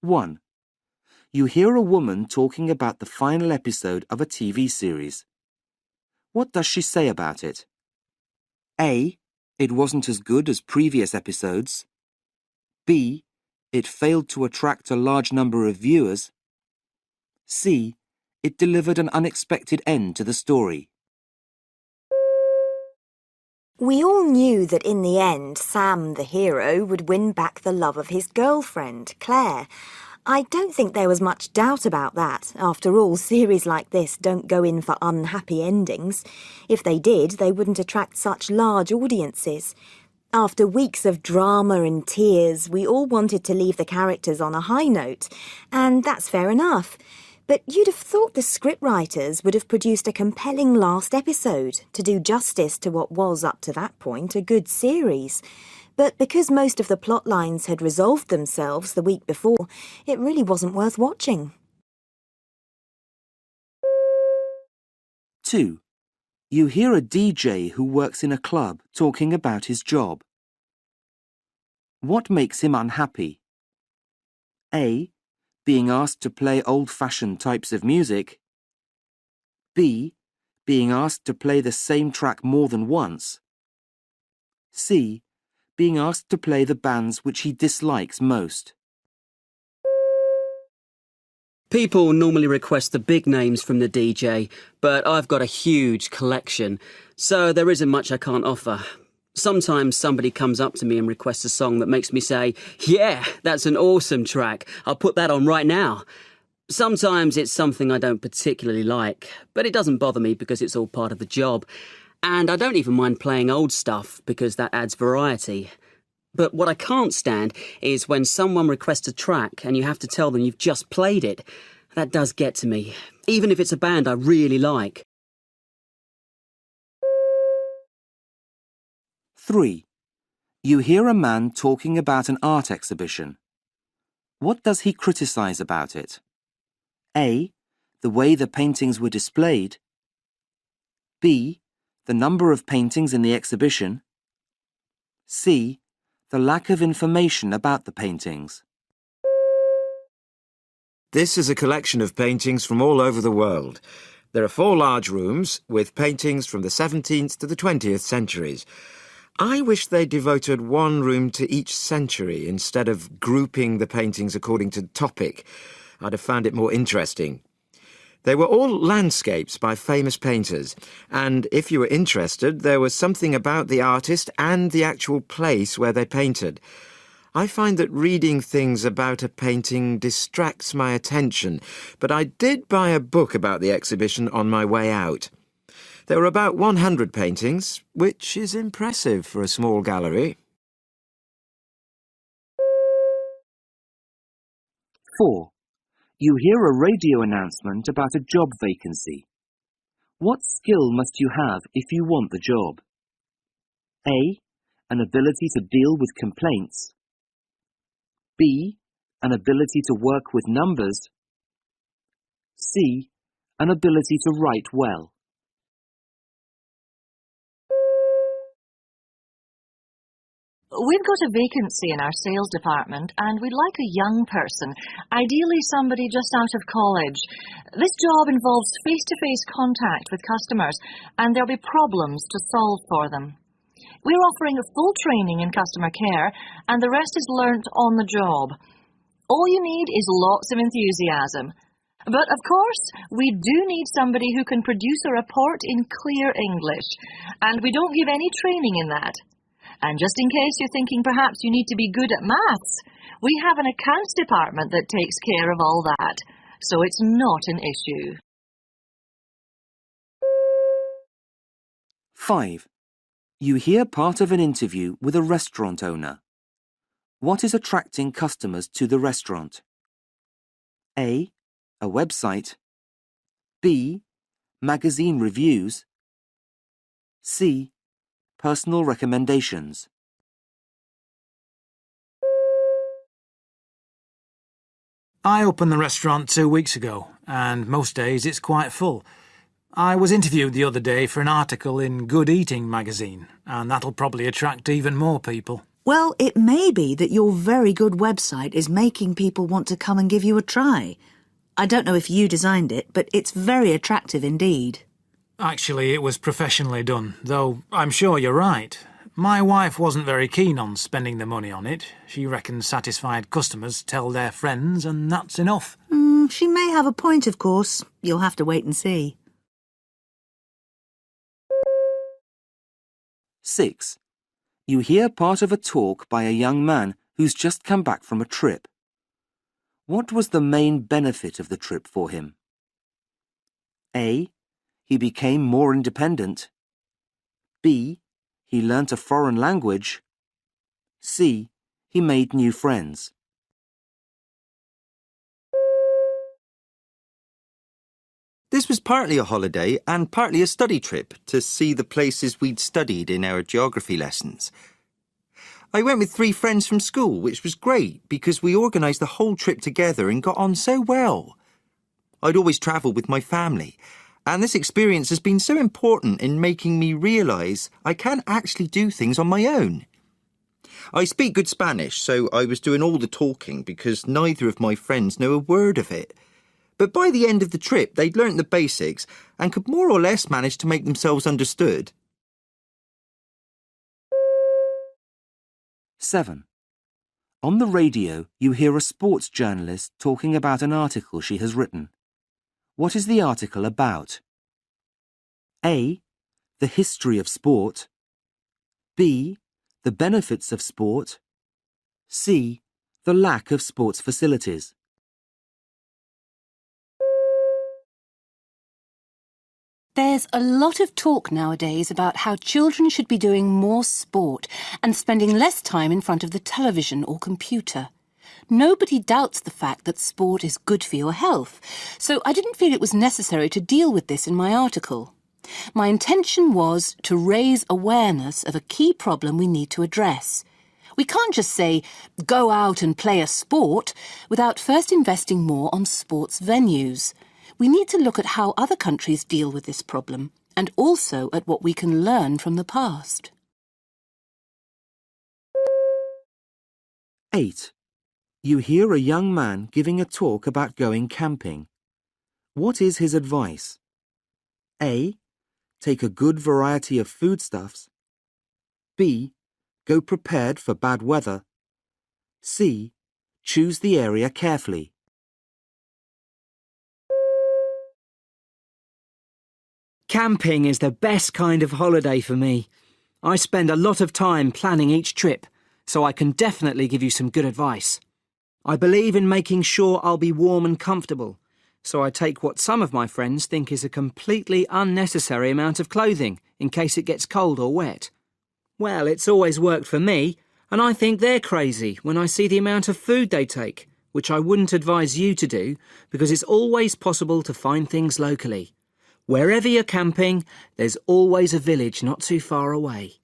1. You hear a woman talking about the final episode of a TV series. What does she say about it? A. It wasn't as good as previous episodes. B. It failed to attract a large number of viewers. C. It delivered an unexpected end to the story. We all knew that in the end, Sam, the hero, would win back the love of his girlfriend, Claire. I don't think there was much doubt about that. After all, series like this don't go in for unhappy endings. If they did, they wouldn't attract such large audiences. After weeks of drama and tears, we all wanted to leave the characters on a high note, and that's fair enough. But you'd have thought the scriptwriters would have produced a compelling last episode to do justice to what was, up to that point, a good series. But because most of the plot lines had resolved themselves the week before, it really wasn't worth watching. 2. You hear a DJ who works in a club talking about his job. What makes him unhappy? A. Being asked to play old-fashioned types of music. B. Being asked to play the same track more than once. C. Being asked to play the bands which he dislikes most. People normally request the big names from the DJ, but I've got a huge collection, so there isn't much I can't offer. Sometimes somebody comes up to me and requests a song that makes me say, "Yeah, that's an awesome track. I'll put that on right now." Sometimes it's something I don't particularly like, but it doesn't bother me because it's all part of the job. And I don't even mind playing old stuff because that adds variety. But what I can't stand is when someone requests a track and you have to tell them you've just played it. That does get to me, even if it's a band I really like. 3. You hear a man talking about an art exhibition. What does he criticize about it? A. The way the paintings were displayed. B. The number of paintings in the exhibition. C. The lack of information about the paintings. This is a collection of paintings from all over the world. There are 4 large rooms with paintings from the 17th to the 20th centuries. I wish they devoted one room to each century instead of grouping the paintings according to topic. I'd have found it more interesting. They were all landscapes by famous painters, and if you were interested, there was something about the artist and the actual place where they painted. I find that reading things about a painting distracts my attention, but I did buy a book about the exhibition on my way out. There were about 100 paintings, which is impressive for a small gallery. 4. You hear a radio announcement about a job vacancy. What skill must you have if you want the job? A. An ability to deal with complaints. B. An ability to work with numbers. C. An ability to write well. We've got a vacancy in our sales department and we'd like a young person, ideally somebody just out of college. This job involves face-to-face contact with customers and there'll be problems to solve for them. We're offering full training in customer care and the rest is learnt on the job. All you need is lots of enthusiasm. But of course, we do need somebody who can produce a report in clear English, and we don't give any training in that. And just in case you're thinking perhaps you need to be good at maths, we have an accounts department that takes care of all that, so it's not an issue. 5. You hear part of an interview with a restaurant owner. What is attracting customers to the restaurant? A. A website. B. Magazine reviews. C. Personal recommendations. I opened the restaurant 2 weeks ago, and most days it's quite full. I was interviewed the other day for an article in Good Eating magazine, and that'll probably attract even more people. Well, it may be that your very good website is making people want to come and give you a try. I don't know if you designed it, but it's very attractive indeed. Actually, it was professionally done, though I'm sure you're right. My wife wasn't very keen on spending the money on it. She reckons satisfied customers tell their friends, and that's enough. She may have a point, of course. You'll have to wait and see. 6. You hear part of a talk by a young man who's just come back from a trip. What was the main benefit of the trip for him? A. He became more independent. B. He learnt a foreign language. C. He made new friends. This was partly a holiday and partly a study trip to see the places we'd studied in our geography lessons. I went with 3 friends from school, which was great because we organised the whole trip together and got on so well. I'd always travelled with my family, and this experience has been so important in making me realise I can actually do things on my own. I speak good Spanish, so I was doing all the talking because neither of my friends know a word of it. But by the end of the trip, they'd learnt the basics and could more or less manage to make themselves understood. 7. On the radio, you hear a sports journalist talking about an article she has written. What is the article about? A. The history of sport. B. The benefits of sport. C. The lack of sports facilities. There's a lot of talk nowadays about how children should be doing more sport and spending less time in front of the television or computer. Nobody doubts the fact that sport is good for your health, so I didn't feel it was necessary to deal with this in my article. My intention was to raise awareness of a key problem we need to address. We can't just say, go out and play a sport, without first investing more on sports venues. We need to look at how other countries deal with this problem, and also at what we can learn from the past. 8. You hear a young man giving a talk about going camping. What is his advice? A. Take a good variety of foodstuffs. B. Go prepared for bad weather. C. Choose the area carefully. Camping is the best kind of holiday for me. I spend a lot of time planning each trip, so I can definitely give you some good advice. I believe in making sure I'll be warm and comfortable, so I take what some of my friends think is a completely unnecessary amount of clothing in case it gets cold or wet. Well, it's always worked for me, and I think they're crazy when I see the amount of food they take, which I wouldn't advise you to do because it's always possible to find things locally. Wherever you're camping, there's always a village not too far away.